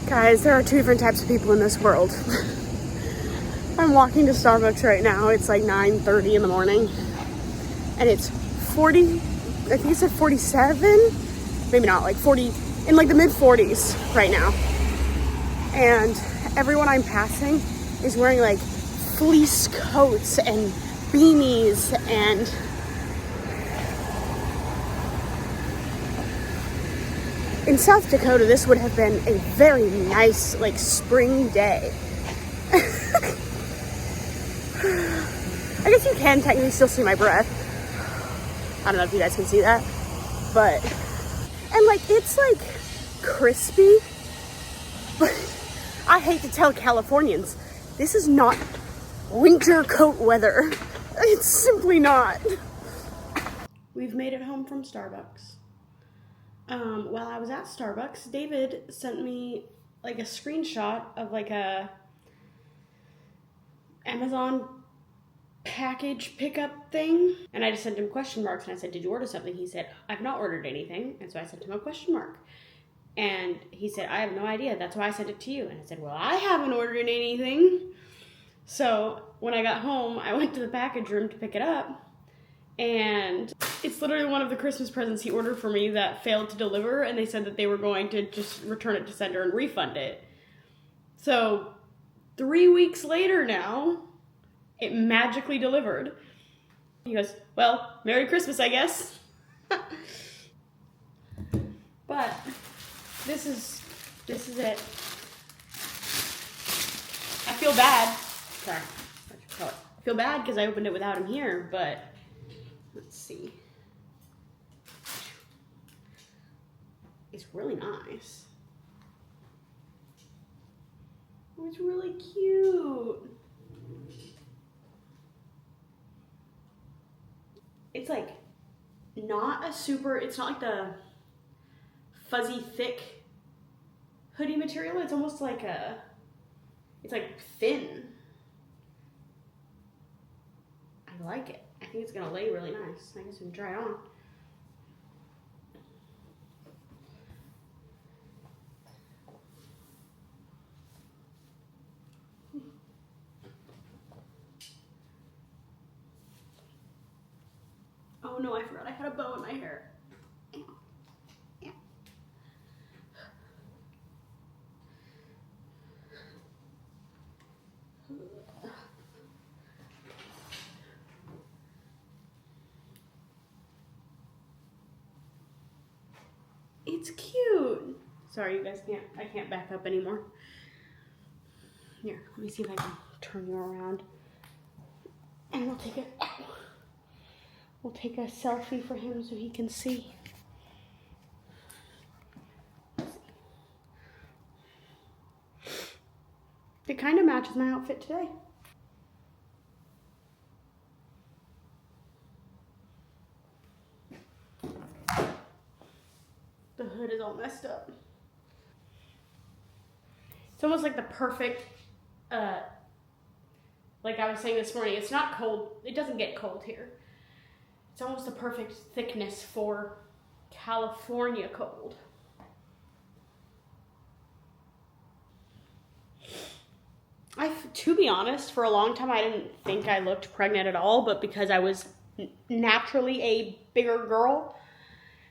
Guys, there are two different types of people in this world. I'm walking to Starbucks right now. It's like 9:30 in the morning. And it's 40, I think it said 47? Maybe not, like 40, in like the mid 40s right now. And everyone I'm passing is wearing like fleece coats and beanies, and in South Dakota, this would have been a very nice, like, spring day. I guess you can technically still see my breath. I don't know if you guys can see that, but, and like, it's like crispy, but I hate to tell Californians, this is not winter coat weather. It's simply not. We've made it home from Starbucks. While I was at Starbucks, David sent me like a screenshot of like a Amazon package pickup thing, and I just sent him question marks, and I said, did you order something? He said, I've not ordered anything, and so I sent him a question mark, and he said, I have no idea, that's why I sent it to you. And I said, well, I haven't ordered anything. So when I got home, I went to the package room to pick it up, and it's literally one of the Christmas presents he ordered for me that failed to deliver, and they said that they were going to just return it to sender and refund it. So 3 weeks later now, it magically delivered. He goes, well, Merry Christmas, I guess. But this is it. I feel bad. Sorry. I feel bad because I opened it without him here, but let's see. It's really nice. Oh, it's really cute. It's like not a super, it's not like the fuzzy thick hoodie material. It's almost like it's like thin. I like it. I think it's gonna lay really nice. I guess we can try it on. Oh no, I forgot I had a bow in my hair. Yeah. It's cute. Sorry, you guys I can't back up anymore. Here, let me see if I can turn you around. And we'll take a selfie for him so he can see. It kind of matches my outfit today. The hood is all messed up. It's almost like the perfect, like I was saying this morning, it's not cold. It doesn't get cold here. It's almost the perfect thickness for California cold. To be honest, for a long time I didn't think I looked pregnant at all, but because I was naturally a bigger girl,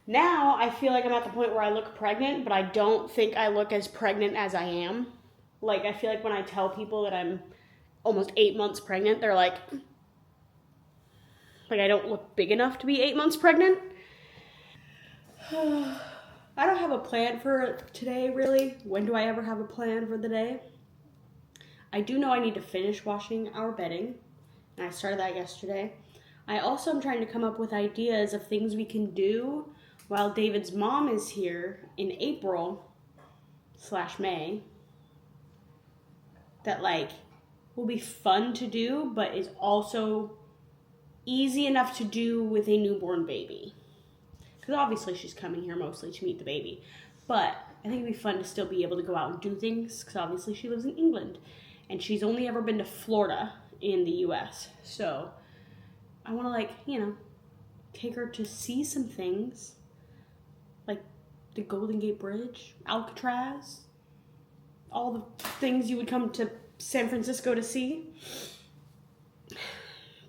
now I feel like I'm at the point where I look pregnant, but I don't think I look as pregnant as I am. Like, I feel like when I tell people that I'm almost 8 months pregnant, they're like I don't look big enough to be 8 months pregnant. I don't have a plan for today, really. When do I ever have a plan for the day? I do know I need to finish washing our bedding, and I started that yesterday. I also am trying to come up with ideas of things we can do while David's mom is here in April/May that like will be fun to do, but is also easy enough to do with a newborn baby. Because obviously she's coming here mostly to meet the baby, but I think it'd be fun to still be able to go out and do things, because obviously she lives in England and she's only ever been to Florida in the US. So I want to, like, you know, take her to see some things like the Golden Gate Bridge, Alcatraz, all the things you would come to San Francisco to see.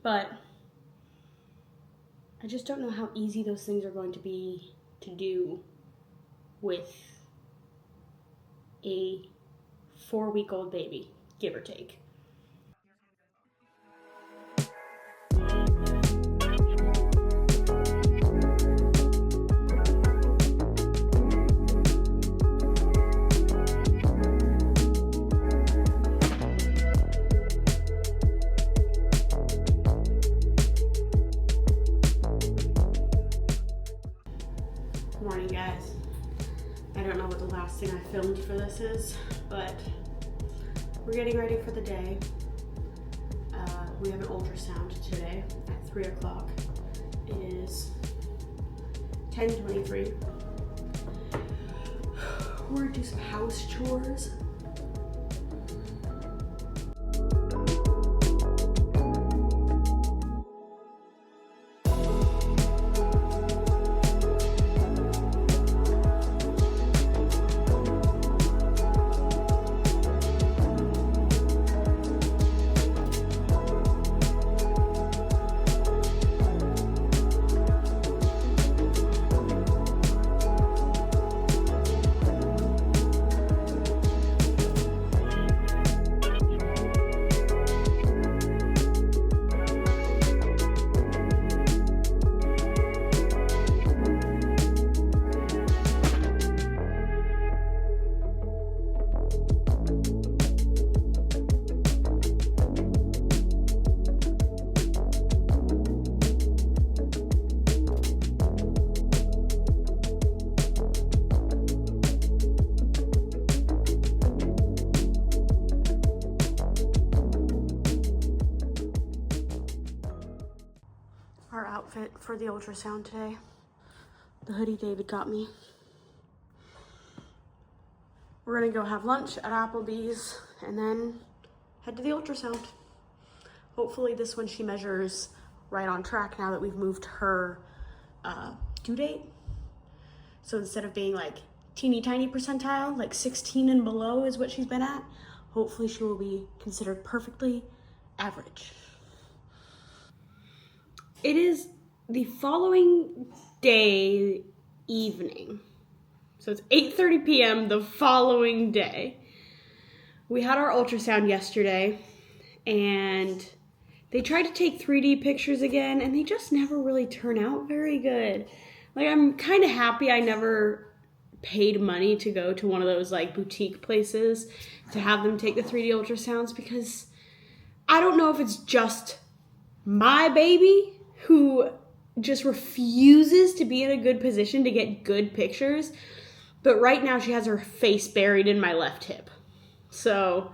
But I just don't know how easy those things are going to be to do with a 4-week-old baby, give or take. Morning, guys. I don't know what the last thing I filmed for this is, but we're getting ready for the day. We have an ultrasound today at 3 o'clock. It is 10:23. We're gonna do some house chores. Our outfit for the ultrasound today. The hoodie David got me. We're gonna go have lunch at Applebee's and then head to the ultrasound. Hopefully this one she measures right on track now that we've moved her due date. So instead of being like teeny tiny percentile, like 16 and below is what she's been at, hopefully she will be considered perfectly average. It is the following day evening. So it's 8:30 p.m. the following day. We had our ultrasound yesterday and they tried to take 3D pictures again and they just never really turn out very good. Like, I'm kind of happy I never paid money to go to one of those like boutique places to have them take the 3D ultrasounds, because I don't know if it's just my baby who just refuses to be in a good position to get good pictures. But right now she has her face buried in my left hip. So,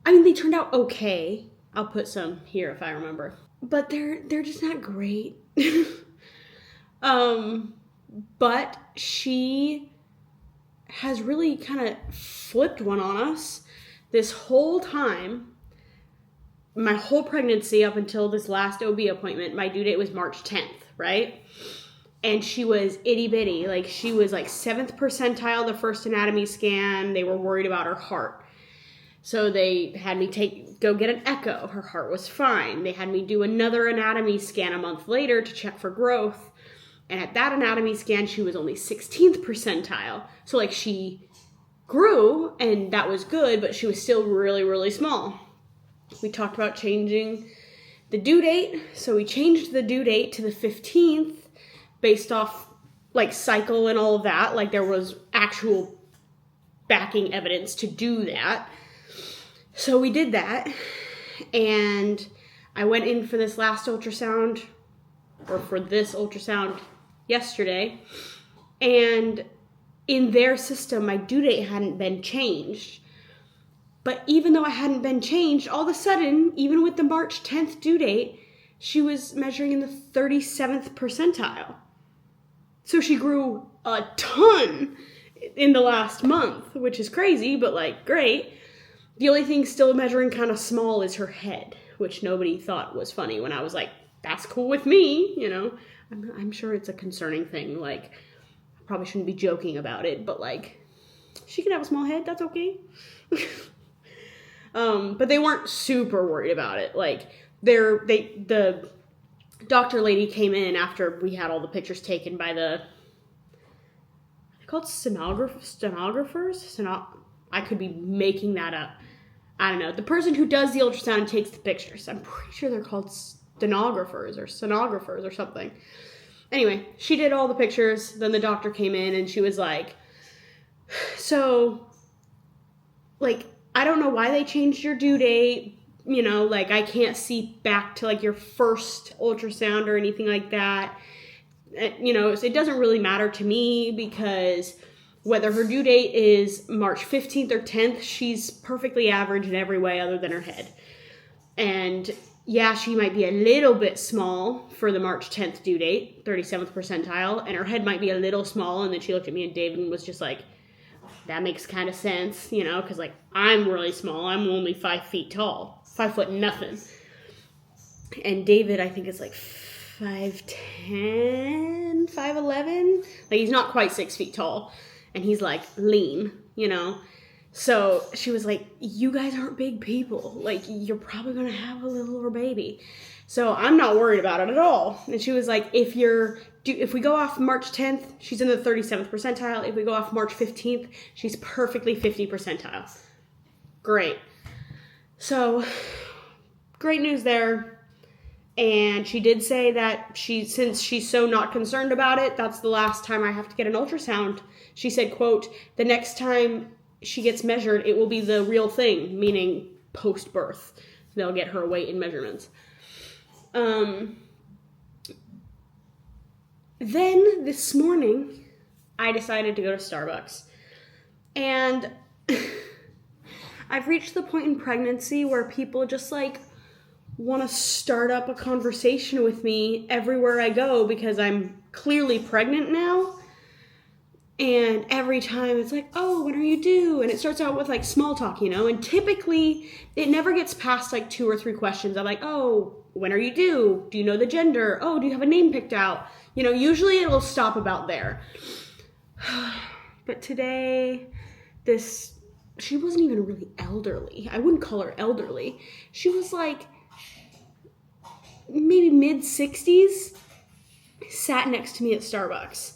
I mean, they turned out okay. I'll put some here if I remember. But they're just not great. But she has really kind of flipped one on us this whole time. My whole pregnancy up until this last OB appointment, my due date was March 10th, right? And she was itty bitty. Like, she was like 7th percentile the first anatomy scan. They were worried about her heart. So they had me go get an echo. Her heart was fine. They had me do another anatomy scan a month later to check for growth. And at that anatomy scan, she was only 16th percentile. So like, she grew and that was good, but she was still really, really small. We talked about changing the due date. So we changed the due date to the 15th based off like cycle and all of that. Like, there was actual backing evidence to do that. So we did that. And I went in for this last ultrasound, or for this ultrasound yesterday. And in their system, my due date hadn't been changed. But even though it hadn't been changed, all of a sudden, even with the March 10th due date, she was measuring in the 37th percentile. So she grew a ton in the last month, which is crazy, but like, great. The only thing still measuring kind of small is her head, which nobody thought was funny when I was like, that's cool with me, you know. I'm sure it's a concerning thing. Like, I probably shouldn't be joking about it, but like, she can have a small head. That's okay. But they weren't super worried about it. Like, the doctor lady came in after we had all the pictures taken by the, they're called stenographers? I could be making that up. I don't know. The person who does the ultrasound and takes the pictures. I'm pretty sure they're called stenographers or something. Anyway, she did all the pictures. Then the doctor came in and she was like, so, like, I don't know why they changed your due date. You know, like, I can't see back to, like, your first ultrasound or anything like that. You know, it doesn't really matter to me because whether her due date is March 15th or 10th, she's perfectly average in every way other than her head. And yeah, she might be a little bit small for the March 10th due date, 37th percentile, and her head might be a little small. And then she looked at me and David and was just like, that makes kind of sense, you know, because, like, I'm really small. I'm only 5 feet tall, 5 foot nothing. And David, I think, is like 5'10", 5'11". Like, he's not quite 6 feet tall. And he's, like, lean, you know. So she was like, you guys aren't big people. Like, you're probably going to have a little baby. So I'm not worried about it at all. And she was like, if we go off March 10th, she's in the 37th percentile. If we go off March 15th, she's perfectly 50 percentile. Great. So, great news there. And she did say that since she's so not concerned about it, that's the last time I have to get an ultrasound. She said, quote, the next time she gets measured, it will be the real thing, meaning post-birth. They'll get her weight and measurements. Then this morning, I decided to go to Starbucks. And I've reached the point in pregnancy where people just, like, want to start up a conversation with me everywhere I go because I'm clearly pregnant now. And every time it's like, oh, when are you due? And it starts out with, like, small talk, you know? And typically, it never gets past, like, 2 or 3 questions. I'm like, oh, when are you due? Do you know the gender? Oh, do you have a name picked out? You know, usually it'll stop about there. But today, she wasn't even really elderly. I wouldn't call her elderly. She was, like, maybe mid-60s, sat next to me at Starbucks.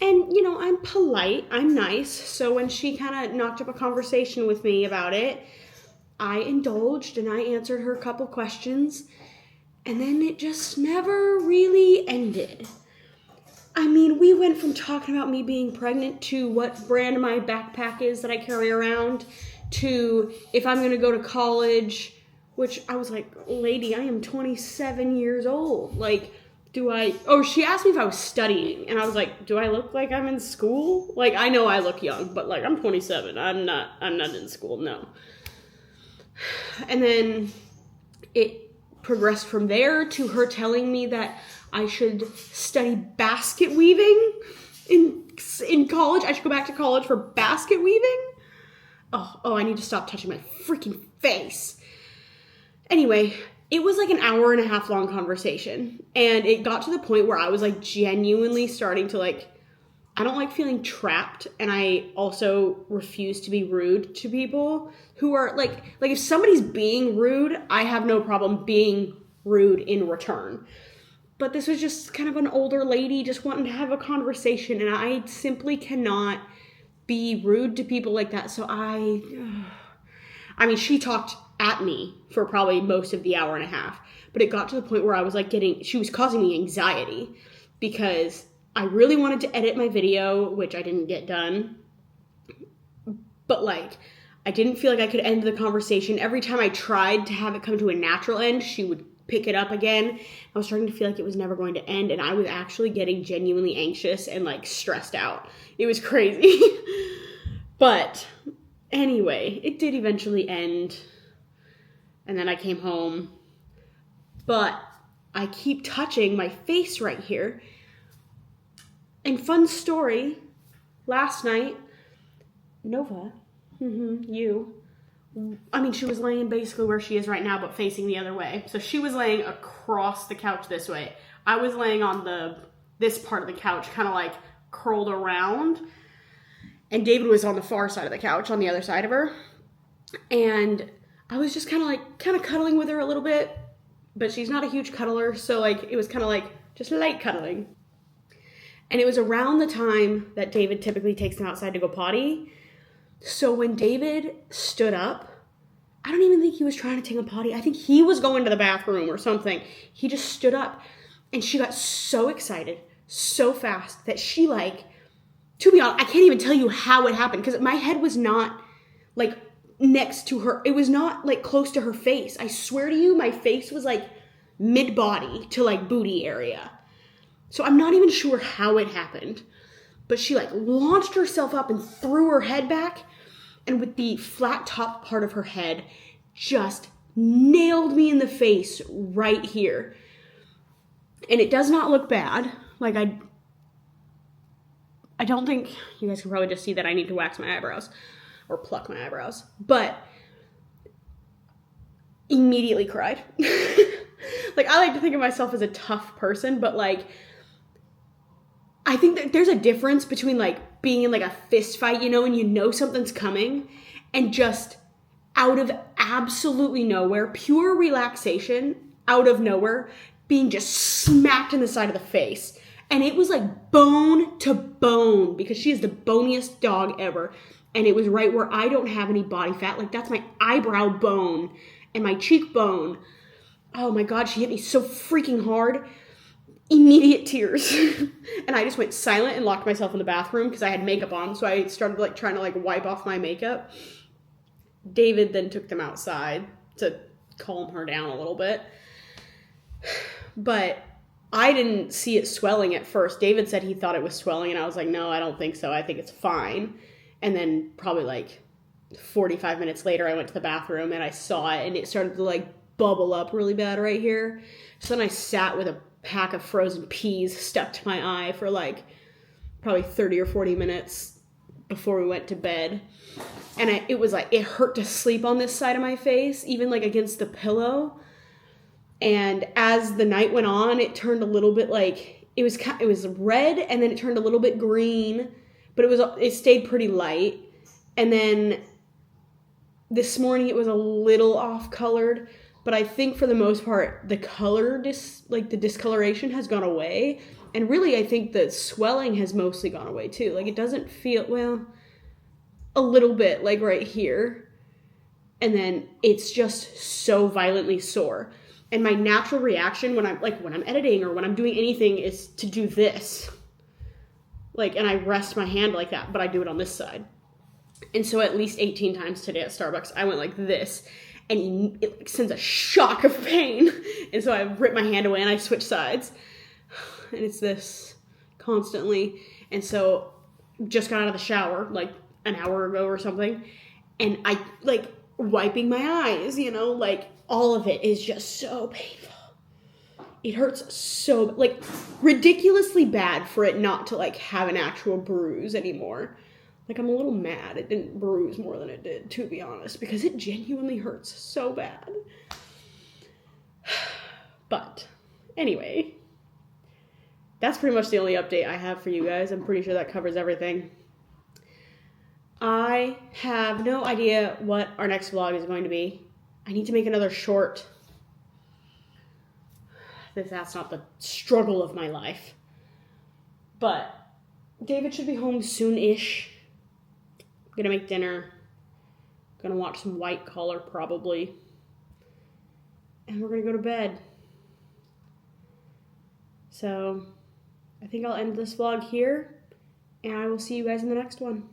And, you know, I'm polite, I'm nice, so when she kind of knocked up a conversation with me about it, I indulged and I answered her a couple questions, and then it just never really ended. I mean, we went from talking about me being pregnant to what brand my backpack is that I carry around, to if I'm going to go to college, which I was like, lady, I am 27 years old, like, she asked me if I was studying, and I was like, do I look like I'm in school? Like, I know I look young, but, like, I'm 27. I'm not in school, no. And then it progressed from there to her telling me that I should study basket weaving in college. I should go back to college for basket weaving. Oh, I need to stop touching my freaking face. Anyway, it was like an hour and a half long conversation, and it got to the point where I was, like, genuinely starting to, like, I don't like feeling trapped, and I also refuse to be rude to people who are, like if somebody's being rude, I have no problem being rude in return. But this was just kind of an older lady just wanting to have a conversation, and I simply cannot be rude to people like that, so I mean, she talked at me for probably most of the hour and a half, but it got to the point where I was, like, she was causing me anxiety because I really wanted to edit my video, which I didn't get done, but, like, I didn't feel like I could end the conversation. Every time I tried to have it come to a natural end, she would pick it up again. I was starting to feel like it was never going to end, and I was actually getting genuinely anxious and, like, stressed out. It was crazy. But anyway, it did eventually end. And then I came home, but I keep touching my face right here. And fun story, last night, Nova, she was laying basically where she is right now, but facing the other way. So she was laying across the couch this way. I was laying on this part of the couch, kind of like curled around. And David was on the far side of the couch, on the other side of her. And I was just kind of cuddling with her a little bit, but she's not a huge cuddler, so like it was kind of like just light cuddling. And it was around the time that David typically takes them outside to go potty. So when David stood up, I don't even think he was trying to take a potty. I think he was going to the bathroom or something. He just stood up, and she got so excited so fast that she like, to be honest, I can't even tell you how it happened because my head was not like next to her. It was not like close to her face. I swear to you, my face was like mid-body to like booty area. So I'm not even sure how it happened, but she like launched herself up and threw her head back, and with the flat top part of her head just nailed me in the face right here. And it does not look bad. Like I don't think, you guys can probably just see that I need to wax my eyebrows or pluck my eyebrows, but immediately cried. Like, I like to think of myself as a tough person, but like, I think that there's a difference between like being in like a fist fight, you know, and you know something's coming, and just out of absolutely nowhere, pure relaxation, out of nowhere, being just smacked in the side of the face. And it was like bone to bone, because she is the boniest dog ever. And it was right where I don't have any body fat. Like, that's my eyebrow bone and my cheekbone. Oh my God, she hit me so freaking hard. Immediate tears. And I just went silent and locked myself in the bathroom because I had makeup on. So I started like trying to like wipe off my makeup. David then took them outside to calm her down a little bit. But I didn't see it swelling at first. David said he thought it was swelling, and I was like, no, I don't think so. I think it's fine. And then probably like 45 minutes later, I went to the bathroom and I saw it, and it started to like bubble up really bad right here. So then I sat with a pack of frozen peas stuck to my eye for like probably 30 or 40 minutes before we went to bed. And it was like, it hurt to sleep on this side of my face, even like against the pillow. And as the night went on, it turned a little bit like, it was red, and then it turned a little bit green, but it stayed pretty light. And then this morning it was a little off colored, but I think for the most part, the color, the discoloration has gone away. And really, I think the swelling has mostly gone away too. Like, it doesn't feel, well, a little bit like right here. And then it's just so violently sore. And my natural reaction when I'm editing or when I'm doing anything is to do this. Like, and I rest my hand like that, but I do it on this side. And so at least 18 times today at Starbucks, I went like this, and it sends a shock of pain. And so I rip my hand away and I switch sides. And it's this constantly. And so just got out of the shower like an hour ago or something. And I like wiping my eyes, you know, like all of it is just so painful. It hurts so, like, ridiculously bad for it not to like have an actual bruise anymore. Like, I'm a little mad it didn't bruise more than it did, to be honest, because it genuinely hurts so bad. But anyway, that's pretty much the only update I have for you guys. I'm pretty sure that covers everything. I have no idea what our next vlog is going to be. I need to make another short. That's not the struggle of my life. But David should be home soon-ish. I'm gonna make dinner. Gonna watch some White Collar probably. And we're gonna go to bed. So I think I'll end this vlog here, and I will see you guys in the next one.